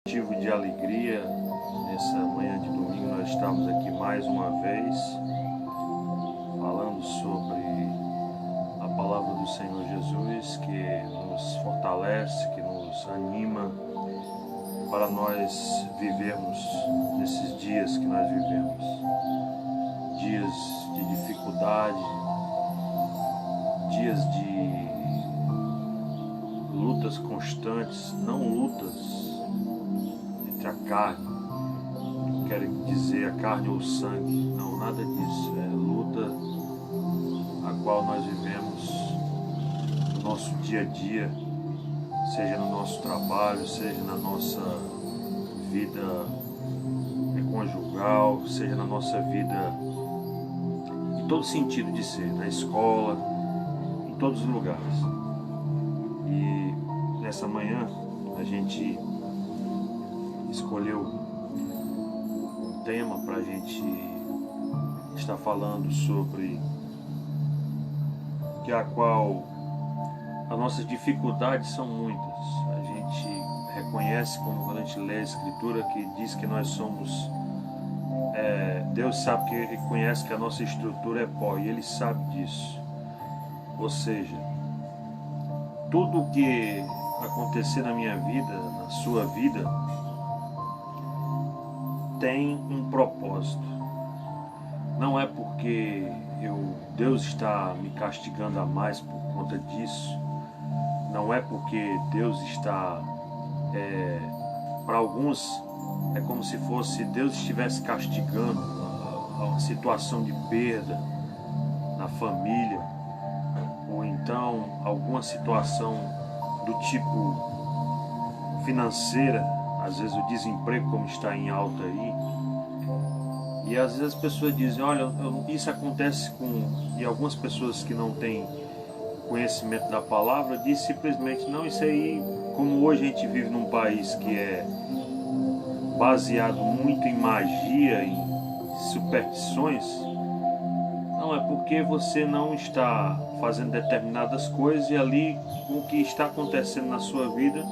Motivo de alegria nessa manhã de domingo nós estamos aqui mais uma vez falando sobre a palavra do Senhor Jesus, que nos fortalece, que nos anima para nós vivermos nesses dias que nós vivemos, dias de dificuldade, dias de lutas constantes, não lutas entre a carne, não quero dizer a carne ou o sangue, não, nada disso, é luta a qual nós vivemos no nosso dia a dia, seja no nosso trabalho, seja na nossa vida conjugal, seja na nossa vida em todo sentido de ser, na escola, em todos os lugares. E nessa manhã a gente escolheu um tema para a gente estar falando sobre que a qual as nossas dificuldades são muitas. A gente reconhece, como quando a gente lê a Escritura, que diz que nós somos Deus sabe, que Ele conhece que a nossa estrutura é pó, e Ele sabe disso. Ou seja, tudo o que acontecer na minha vida, na sua vida, tem um propósito. Não é porque Deus está me castigando a mais por conta disso. Não é porque Deus está, para alguns, é como se fosse Deus estivesse castigando a situação de perda na família, ou então alguma situação do tipo financeira, às vezes o desemprego como está em alta aí, e às vezes as pessoas dizem, olha, isso acontece e algumas pessoas que não têm conhecimento da palavra dizem simplesmente, não, isso aí, como hoje a gente vive num país que é baseado muito em magia, em superstições, não, é porque você não está fazendo determinadas coisas e ali o que está acontecendo na sua vida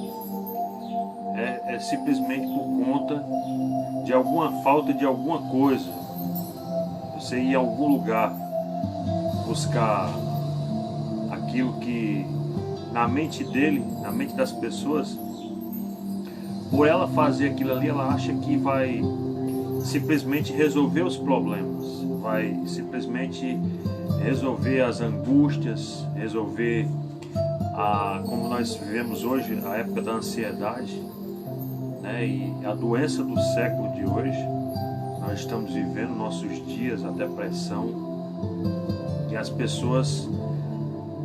é simplesmente por conta de alguma falta de alguma coisa. Você ir a algum lugar buscar aquilo que na mente dele, na mente das pessoas, por ela fazer aquilo ali, ela acha que vai simplesmente resolver os problemas, vai simplesmente resolver as angústias, resolver como nós vivemos hoje, a época da ansiedade, né? E a doença do século de hoje, nós estamos vivendo nossos dias, a depressão, e as pessoas,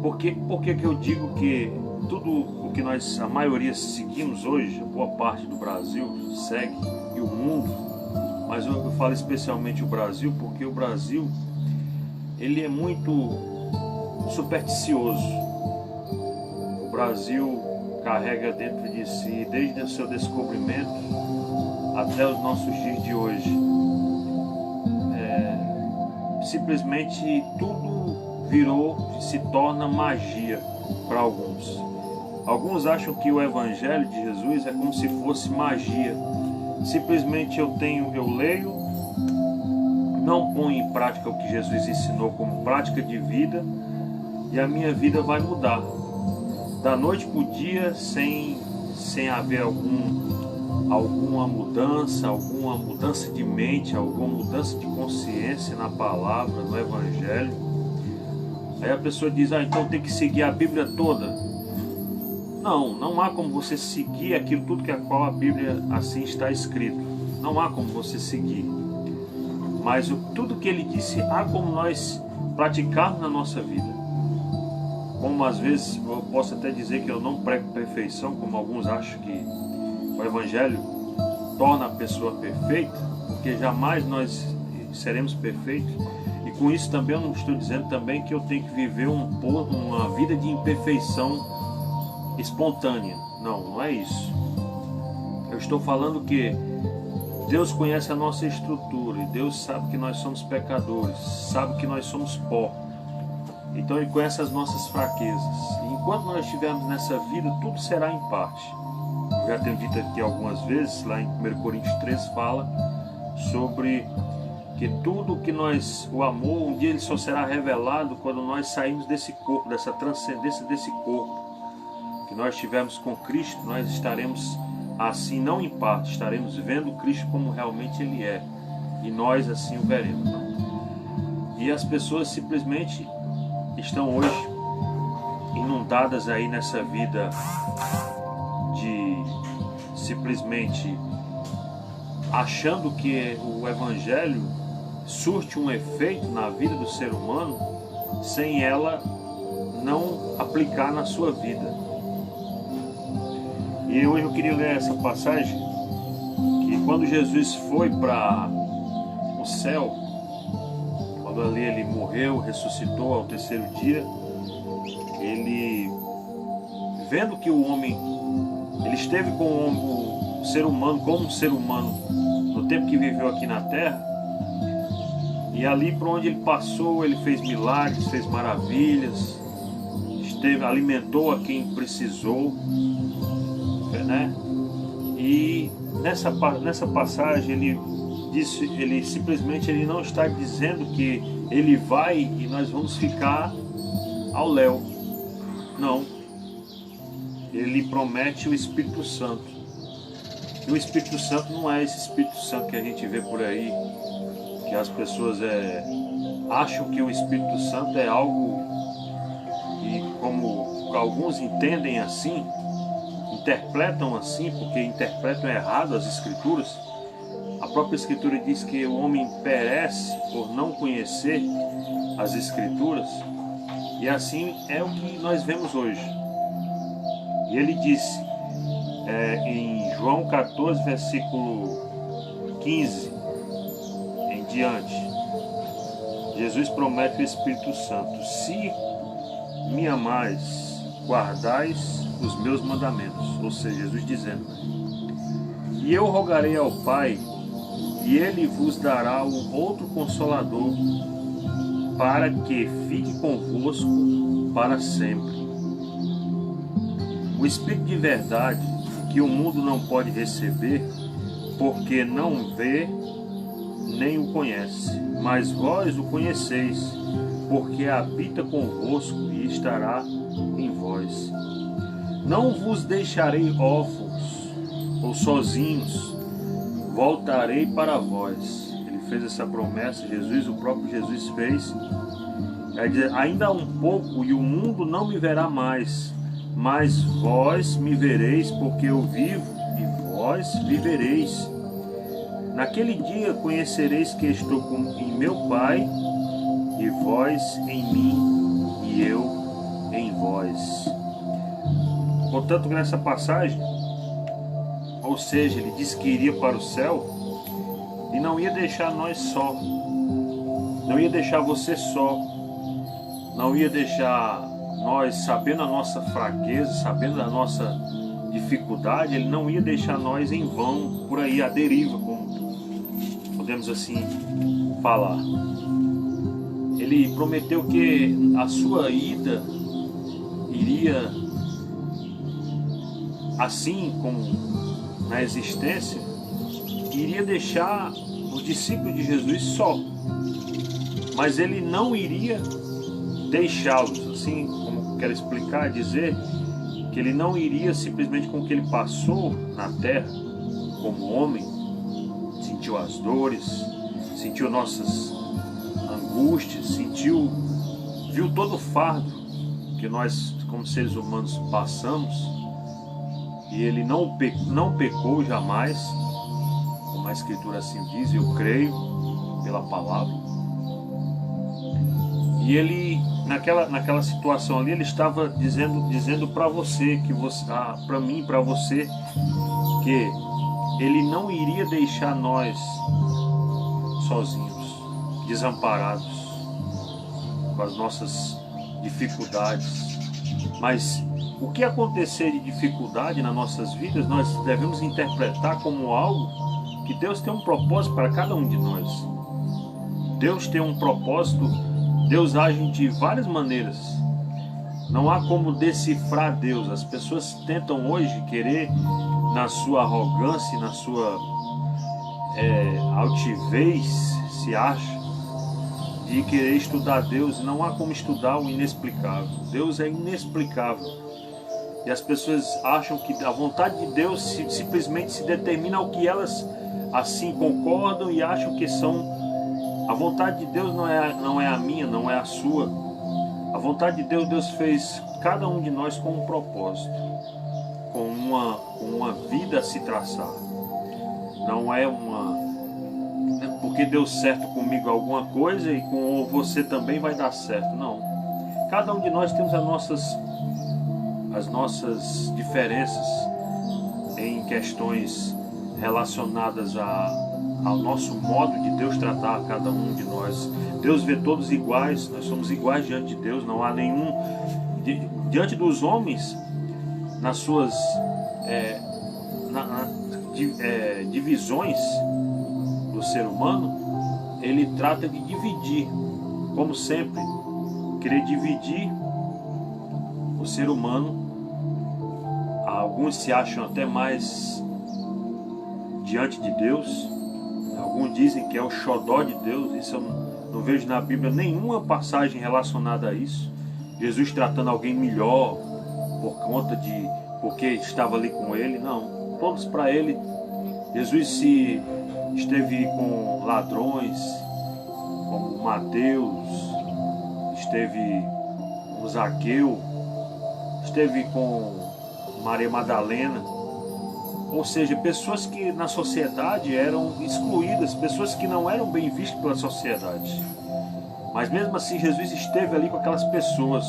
por que que eu digo que tudo o que a maioria seguimos hoje, boa parte do Brasil segue, e o mundo, mas eu falo especialmente o Brasil, porque o Brasil, ele é muito supersticioso. O Brasil carrega dentro de si, desde o seu descobrimento até os nossos dias de hoje, simplesmente tudo se torna magia para alguns. Alguns acham que o Evangelho de Jesus é como se fosse magia. Simplesmente eu leio, não ponho em prática o que Jesus ensinou como prática de vida, e a minha vida vai mudar da noite para o dia, sem haver alguma mudança de mente, alguma mudança de consciência na palavra, no Evangelho. Aí a pessoa diz, então tem que seguir a Bíblia toda. Não há como você seguir aquilo tudo que a qual a Bíblia assim está escrito. Não há como você seguir. Mas tudo que ele disse, há como nós praticarmos na nossa vida. Como às vezes eu posso até dizer que eu não prego perfeição, como alguns acham que o Evangelho torna a pessoa perfeita, porque jamais nós seremos perfeitos. E com isso também eu não estou dizendo também que eu tenho que viver uma vida de imperfeição espontânea. Não é isso. Eu estou falando que Deus conhece a nossa estrutura, e Deus sabe que nós somos pecadores, sabe que nós somos pó. Então Ele conhece as nossas fraquezas. E enquanto nós estivermos nessa vida, tudo será em parte. já tenho dito aqui algumas vezes, lá em 1 Coríntios 3 fala sobre que tudo que o amor, um dia ele só será revelado quando nós sairmos desse corpo, dessa transcendência desse corpo, que nós estivermos com Cristo, nós estaremos assim, não em parte, estaremos vendo Cristo como realmente Ele é, e nós assim o veremos. E as pessoas simplesmente estão hoje inundadas aí nessa vida de simplesmente achando que o Evangelho surte um efeito na vida do ser humano sem ela não aplicar na sua vida. E hoje eu queria ler essa passagem, que quando Jesus foi para o céu, quando ali ele morreu, ressuscitou ao terceiro dia, ele, vendo que o homem, ele esteve com o ser humano, como um ser humano, no tempo que viveu aqui na terra, e ali por onde ele passou, ele fez milagres, fez maravilhas, alimentou a quem precisou, né? E nessa passagem ele simplesmente não está dizendo que ele vai e nós vamos ficar ao léu. Não. Ele promete o Espírito Santo. E o Espírito Santo não é esse Espírito Santo que a gente vê por aí, que as pessoas acham que o Espírito Santo é algo, e como alguns entendem assim, interpretam assim, porque interpretam errado as Escrituras. A própria Escritura diz que o homem perece por não conhecer as Escrituras, e assim é o que nós vemos hoje. E ele disse em João 14, versículo 15 em diante, Jesus promete o Espírito Santo: se me amais, guardais os meus mandamentos. Ou seja, Jesus dizendo: e eu rogarei ao Pai, e Ele vos dará o outro Consolador, para que fique convosco para sempre. O Espírito de verdade, que o mundo não pode receber, porque não vê nem o conhece, mas vós o conheceis, porque habita convosco e estará em vós. Não vos deixarei órfãos ou sozinhos, voltarei para vós. Ele fez essa promessa, o próprio Jesus fez. Ainda um pouco e o mundo não me verá mais, mas vós me vereis, porque eu vivo e vós vivereis. Naquele dia conhecereis que estou em meu Pai, e vós em mim, e eu em vós. Portanto, nessa passagem, ou seja, ele disse que iria para o céu e não ia deixar nós só, não ia deixar você só, não ia deixar nós, sabendo a nossa fraqueza, sabendo a nossa dificuldade, ele não ia deixar nós em vão, por aí, à deriva, como podemos assim falar. Ele prometeu que a sua ida iria, assim como na existência, iria deixar os discípulos de Jesus só, mas ele não iria deixá-los, assim como quero explicar, dizer que ele não iria simplesmente com o que ele passou na terra como homem, sentiu as dores, sentiu nossas angústias, viu todo o fardo que nós como seres humanos passamos, e ele não pecou jamais, como a Escritura assim diz, eu creio pela palavra. E ele, naquela situação ali, ele estava dizendo para você, para mim, para você, que ele não iria deixar nós sozinhos, desamparados, com as nossas dificuldades. Mas o que acontecer de dificuldade nas nossas vidas, nós devemos interpretar como algo que Deus tem um propósito para cada um de nós. Deus tem um propósito, Deus age de várias maneiras. Não há como decifrar Deus. As pessoas tentam hoje querer na sua arrogância, na sua altivez, se acha de querer estudar Deus. Não há como estudar o inexplicável. Deus é inexplicável. E as pessoas acham que a vontade de Deus simplesmente se determina ao que elas assim concordam e acham que são. A vontade de Deus não é a minha, não é a sua. A vontade de Deus, Deus fez cada um de nós com um propósito, com uma vida a se traçar. Não é porque deu certo comigo alguma coisa e com você também vai dar certo. Não. Cada um de nós temos as nossas diferenças em questões relacionadas ao nosso modo de Deus tratar cada um de nós. Deus vê todos iguais, nós somos iguais diante de Deus, não há nenhum... Diante dos homens, nas suas divisões do ser humano, ele trata de dividir, como sempre, querer dividir o ser humano. Alguns se acham até mais diante de Deus, alguns dizem que é o xodó de Deus. Isso eu não vejo na Bíblia nenhuma passagem relacionada a isso. Jesus tratando alguém melhor porque estava ali com ele. Não, todos para ele. Jesus esteve com ladrões, como Mateus, esteve com Zaqueu, esteve com Maria Madalena. Ou seja, pessoas que na sociedade eram excluídas, pessoas que não eram bem vistas pela sociedade. Mas mesmo assim Jesus esteve ali com aquelas pessoas.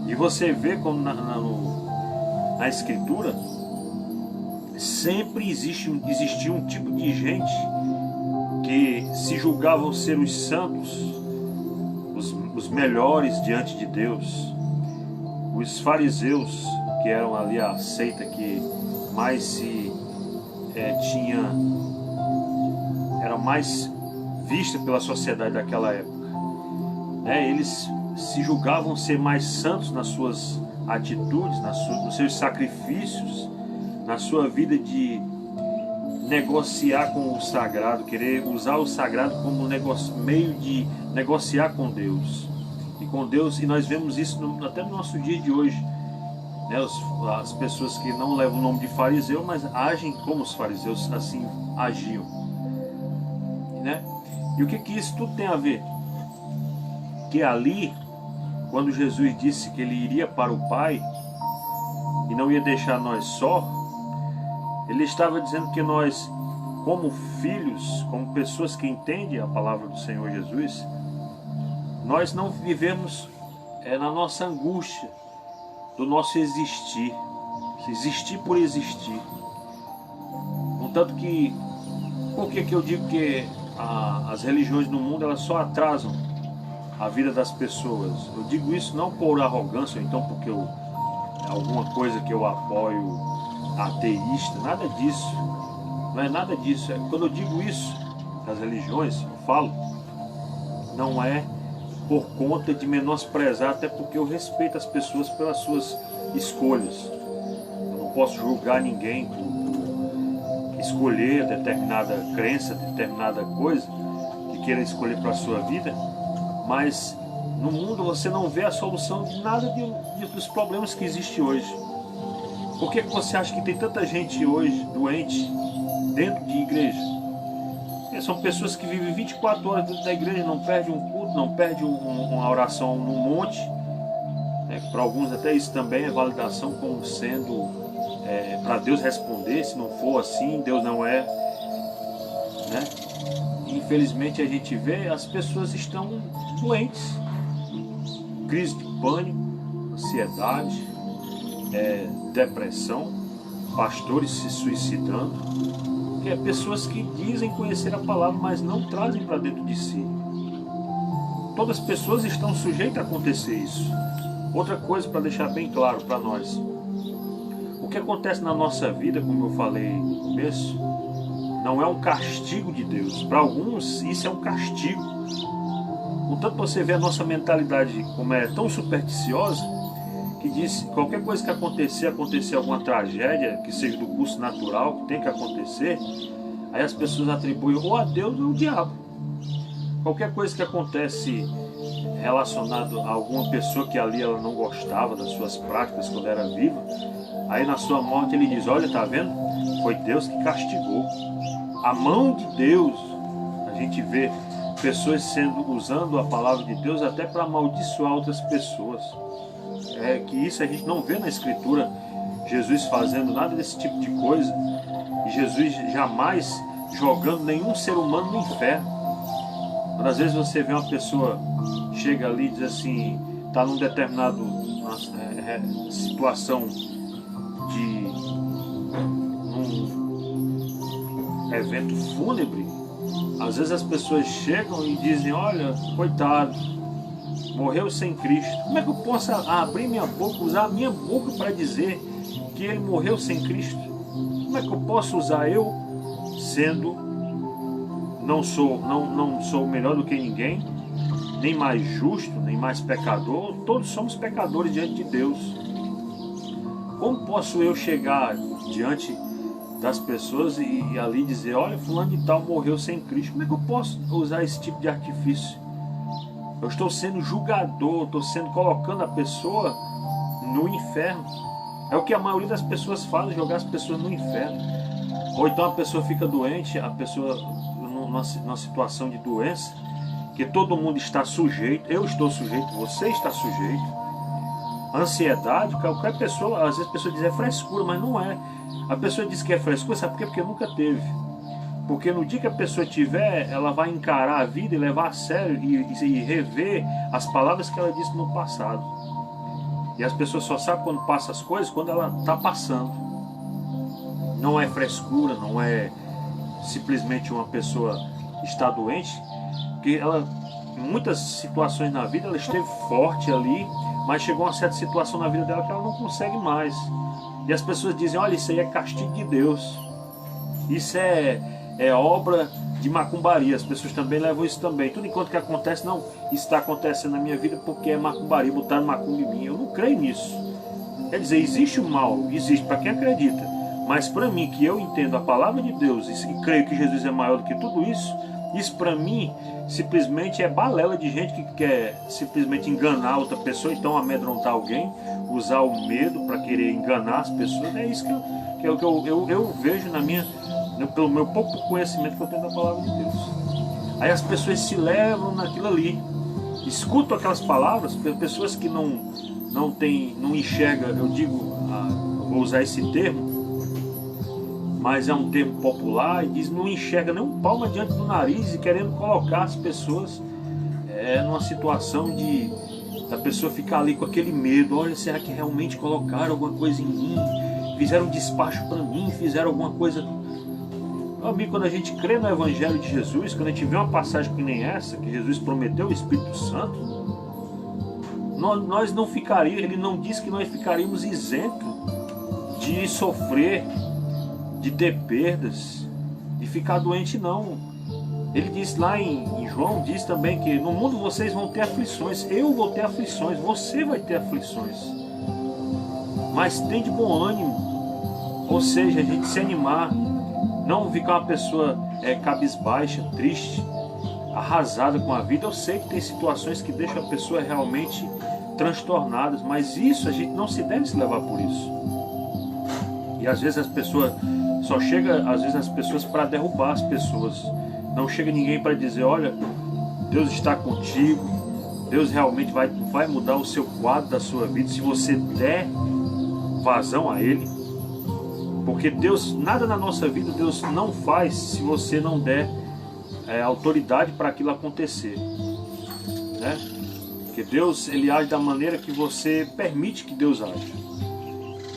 E você vê como na Escritura sempre existiu um tipo de gente que se julgavam ser os santos, os melhores diante de Deus. Os fariseus, que eram ali a seita que mais era mais vista pela sociedade daquela época. Eles se julgavam ser mais santos nas suas atitudes, nos seus sacrifícios, na sua vida de negociar com o sagrado, querer usar o sagrado como meio de negociar com Deus. E nós vemos isso até no nosso dia de hoje. As pessoas que não levam o nome de fariseu, mas agem como os fariseus assim agiam. E o que isso tudo tem a ver? Que ali, quando Jesus disse que ele iria para o Pai e não ia deixar nós só, ele estava dizendo que nós, como filhos, como pessoas que entendem a palavra do Senhor Jesus, nós não vivemos na nossa angústia do nosso existir por existir. Contanto que, por que eu digo que as religiões no mundo elas só atrasam a vida das pessoas? Eu digo isso não por arrogância, ou então porque alguma coisa que eu apoio ateísta, nada disso. Não é nada disso. Quando eu digo isso das religiões, eu falo, não é por conta de menosprezar, até porque eu respeito as pessoas pelas suas escolhas. Eu não posso julgar ninguém por escolher determinada crença, determinada coisa que queira escolher para a sua vida, mas no mundo você não vê a solução de nada dos problemas que existem hoje. Por que você acha que tem tanta gente hoje doente dentro de igreja? São pessoas que vivem 24 horas dentro da igreja, não perdem um culto, não perdem uma oração num monte. Para alguns até isso também é validação como sendo para Deus responder. Se não for assim, Deus não é. Infelizmente a gente vê, as pessoas estão doentes. Crise de pânico, ansiedade, depressão, pastores se suicidando. Que é pessoas que dizem conhecer a palavra, mas não trazem para dentro de si. Todas as pessoas estão sujeitas a acontecer isso. Outra coisa para deixar bem claro para nós. O que acontece na nossa vida, como eu falei no começo, não é um castigo de Deus. Para alguns isso é um castigo. Contanto você vê a nossa mentalidade como é tão supersticiosa, que diz qualquer coisa que acontecer alguma tragédia, que seja do curso natural, que tem que acontecer, aí as pessoas atribuem ou a Deus ou ao diabo. Qualquer coisa que acontece relacionado a alguma pessoa que ali ela não gostava das suas práticas quando era viva, aí na sua morte ele diz, olha, tá vendo? Foi Deus que castigou. A mão de Deus. A gente vê pessoas usando a palavra de Deus até para amaldiçoar outras pessoas. É que isso a gente não vê na Escritura Jesus fazendo nada desse tipo de coisa, e Jesus jamais jogando nenhum ser humano no inferno. Quando às vezes você vê uma pessoa chega ali e diz assim, está num determinado situação de um evento fúnebre, às vezes as pessoas chegam e dizem, olha, coitado, morreu sem Cristo. Como é que eu posso abrir minha boca, usar a minha boca para dizer que ele morreu sem Cristo? Como é que eu posso usar eu, sendo, não sou melhor do que ninguém, nem mais justo, nem mais pecador, todos somos pecadores diante de Deus. Como posso eu chegar diante das pessoas e ali dizer, olha, fulano de tal morreu sem Cristo? Como é que eu posso usar esse tipo de artifício? Eu estou sendo julgador, estou colocando a pessoa no inferno. É o que a maioria das pessoas faz, jogar as pessoas no inferno. Ou então a pessoa fica doente, a pessoa numa situação de doença, que todo mundo está sujeito, eu estou sujeito, você está sujeito. Ansiedade, qualquer pessoa, às vezes a pessoa diz é frescura, mas não é. A pessoa diz que é frescura, sabe por quê? Porque nunca teve. Porque no dia que a pessoa tiver, ela vai encarar a vida e levar a sério e rever as palavras que ela disse no passado. E as pessoas só sabem quando passa as coisas, quando ela está passando. Não é frescura, não é simplesmente uma pessoa está doente, porque ela, em muitas situações na vida, ela esteve forte ali, mas chegou a uma certa situação na vida dela que ela não consegue mais. E as pessoas dizem, olha, isso aí é castigo de Deus. Isso é obra de macumbaria. As pessoas também levam isso também. Tudo enquanto que acontece, não, isso está acontecendo na minha vida porque é macumbaria, botaram macumba em mim. Eu não creio nisso. Quer dizer, existe o mal, existe para quem acredita. Mas para mim, que eu entendo a palavra de Deus e creio que Jesus é maior do que tudo isso para mim simplesmente é balela de gente que quer simplesmente enganar outra pessoa, então amedrontar alguém, usar o medo para querer enganar as pessoas. É isso que eu vejo pelo meu pouco conhecimento que eu tenho da palavra de Deus. Aí as pessoas se levam naquilo ali, escutam aquelas palavras, pessoas que não enxergam, eu vou usar esse termo, mas é um termo popular, e diz não enxerga nem um palmo diante do nariz e querendo colocar as pessoas numa situação da pessoa ficar ali com aquele medo, olha, será que realmente colocaram alguma coisa em mim? Fizeram um despacho para mim, fizeram alguma coisa. Meu amigo, quando a gente crê no Evangelho de Jesus, quando a gente vê uma passagem que nem essa, que Jesus prometeu o Espírito Santo, nós não ficaríamos, ele não disse que nós ficaríamos isentos de sofrer, de ter perdas, de ficar doente, não. Ele diz lá em João, diz também que no mundo vocês vão ter aflições, eu vou ter aflições, você vai ter aflições, mas tem de bom ânimo. Ou seja, a gente se animar, não ficar uma pessoa cabisbaixa, triste, arrasada com a vida. Eu sei que tem situações que deixam a pessoa realmente transtornada, mas isso a gente não se deve se levar por isso. E às vezes as pessoas só chega, às vezes as pessoas para derrubar as pessoas. Não chega ninguém para dizer, olha, Deus está contigo, Deus realmente vai mudar o seu quadro da sua vida se você der vazão a Ele. Porque Deus, nada na nossa vida Deus não faz se você não der autoridade para aquilo acontecer, né? Porque Deus, Ele age da maneira que você permite que Deus age.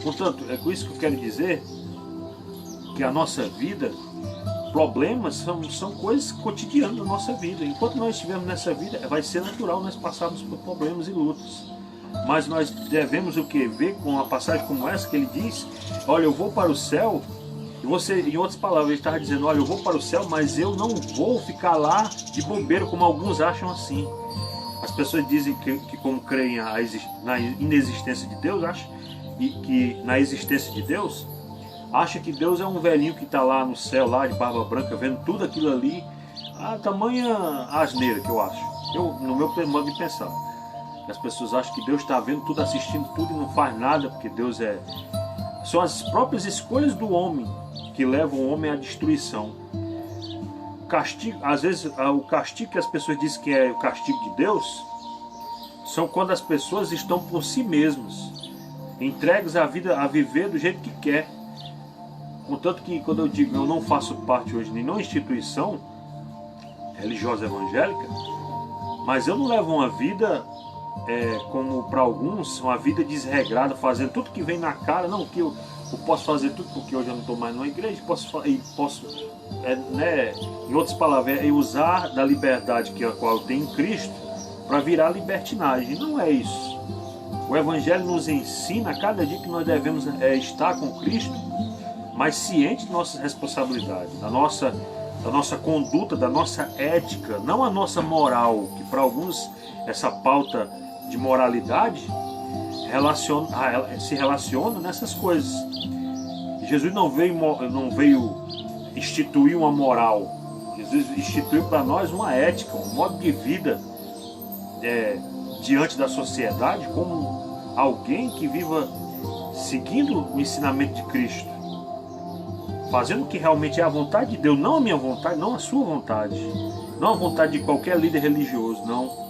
Portanto, é com isso que eu quero dizer que a nossa vida, problemas são coisas cotidianas da nossa vida. Enquanto nós estivermos nessa vida, vai ser natural nós passarmos por problemas e lutas. Mas nós devemos o que? Ver com uma passagem como essa que ele diz, olha, eu vou para o céu, e você, em outras palavras, ele estava dizendo, olha, eu vou para o céu, mas eu não vou ficar lá de bobeiro como alguns acham assim. As pessoas dizem que como creem na inexistência de Deus, acham que na existência de Deus, acha que Deus é um velhinho que está lá no céu, lá de barba branca, vendo tudo aquilo ali. A tamanha asneira que eu acho. No meu modo de pensar. As pessoas acham que Deus está vendo tudo, assistindo tudo e não faz nada, porque Deus é... São as próprias escolhas do homem que levam o homem à destruição. Castigo, às vezes, o castigo que as pessoas dizem que é o castigo de Deus, são quando as pessoas estão por si mesmas, entregues à vida, a viver do jeito que quer. Contanto que, quando eu digo eu não faço parte hoje de nenhuma instituição religiosa evangélica, mas eu não levo uma vida como para alguns, uma vida desregrada, fazendo tudo que vem na cara. Não, que eu posso fazer tudo porque hoje eu não estou mais numa igreja, posso em outras palavras, usar da liberdade a qual eu tenho em Cristo para virar libertinagem. Não é isso. O Evangelho nos ensina a cada dia que nós devemos estar com Cristo, mas ciente de nossas responsabilidades, da nossa conduta, da nossa ética, não a nossa moral, que para alguns essa pauta de moralidade se relaciona nessas coisas. Jesus não veio instituir uma moral. Jesus instituiu para nós uma ética, um modo de vida diante da sociedade, como alguém que viva seguindo o ensinamento de Cristo, fazendo o que realmente é a vontade de Deus, não a minha vontade, não a sua vontade, não a vontade de qualquer líder religioso, não.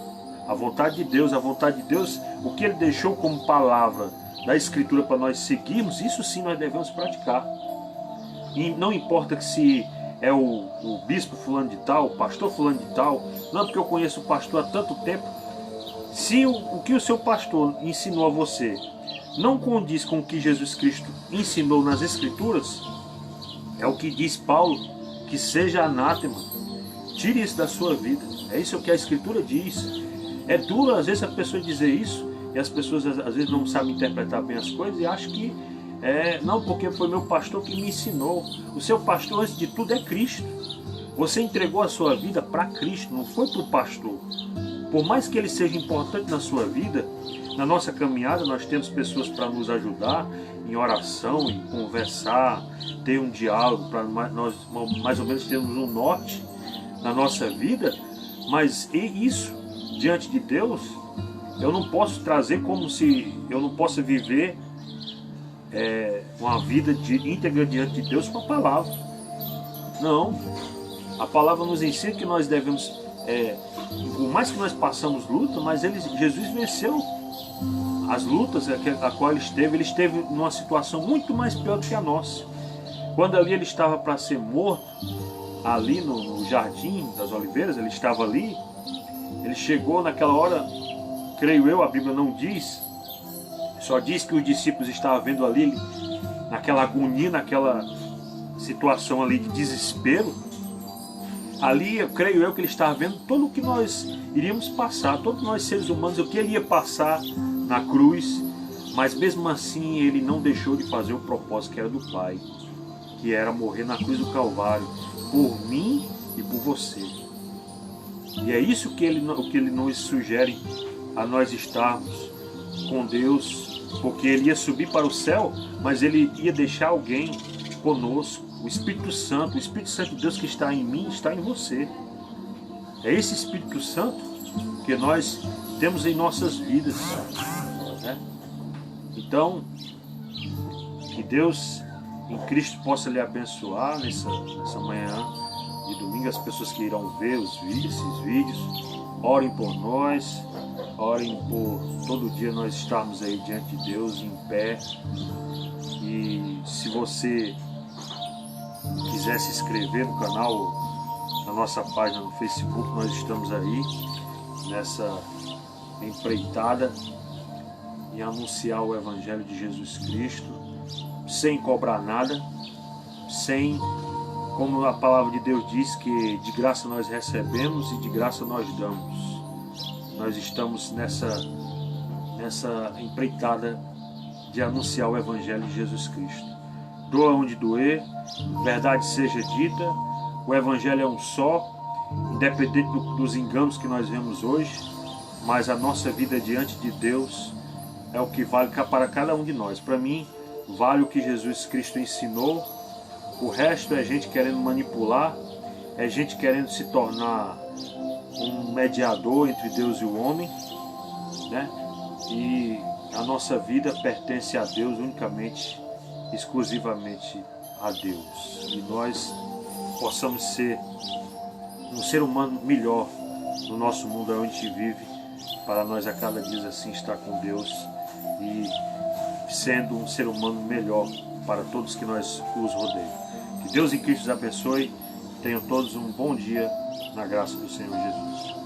A vontade de Deus, o que Ele deixou como palavra da Escritura para nós seguirmos, isso sim nós devemos praticar. E não importa que se é o bispo fulano de tal, o pastor fulano de tal, não porque eu conheço o pastor há tanto tempo. Se o que o seu pastor ensinou a você não condiz com o que Jesus Cristo ensinou nas Escrituras, é o que diz Paulo, que seja anátema. Tire isso da sua vida. É isso que a Escritura diz. É duro às vezes a pessoa dizer isso, e as pessoas às vezes não sabem interpretar bem as coisas e acham que não, porque foi meu pastor que me ensinou. O seu pastor, antes de tudo, é Cristo. Você entregou a sua vida para Cristo, não foi para o pastor. Por mais que ele seja importante na sua vida, na nossa caminhada nós temos pessoas para nos ajudar em oração, em conversar, ter um diálogo, para nós mais ou menos termos um norte na nossa vida, mas isso, diante de Deus, eu não posso trazer como se eu não possa viver uma vida íntegra diante de Deus com a palavra. Não, a palavra nos ensina que nós devemos, por mais que nós passamos luta, mas Jesus venceu as lutas a qual ele esteve numa situação muito mais pior do que a nossa. Quando ali ele estava para ser morto, ali no Jardim das Oliveiras, ele estava ali, ele chegou naquela hora, creio eu, a Bíblia não diz, só diz que os discípulos estavam vendo ali, naquela agonia, naquela situação ali de desespero. Ali, eu creio eu que ele estava vendo tudo o que nós iríamos passar, todos nós seres humanos, o que ele ia passar na cruz, mas mesmo assim ele não deixou de fazer o propósito que era do Pai, que era morrer na cruz do Calvário, por mim e por você. E é isso que ele nos sugere a nós estarmos com Deus, porque ele ia subir para o céu, mas ele ia deixar alguém conosco, o Espírito Santo de Deus que está em mim, está em você. É esse Espírito Santo que nós temos em nossas vidas, né? Então, que Deus em Cristo possa lhe abençoar nessa manhã de domingo, as pessoas que irão ver esses vídeos. Orem por nós, orem por todo dia nós estarmos aí diante de Deus em pé. E se você quiser se inscrever no canal, na nossa página no Facebook, nós estamos aí nessa empreitada em anunciar o Evangelho de Jesus Cristo, sem cobrar nada, como a palavra de Deus diz, que de graça nós recebemos e de graça nós damos. Nós estamos nessa empreitada de anunciar o Evangelho de Jesus Cristo. Doa onde doer, verdade seja dita, o Evangelho é um só, independente dos enganos que nós vemos hoje. mas a nossa vida diante de Deus é o que vale para cada um de nós. Para mim, vale o que Jesus Cristo ensinou. O resto é gente querendo manipular, é gente querendo se tornar um mediador entre Deus e o homem, né? E a nossa vida pertence a Deus unicamente, exclusivamente a Deus. E nós possamos ser um ser humano melhor no nosso mundo onde a gente vive, para nós a cada dia assim estar com Deus e sendo um ser humano melhor para todos que nós os rodeiam. Que Deus em Cristo os abençoe. Tenham todos um bom dia na graça do Senhor Jesus.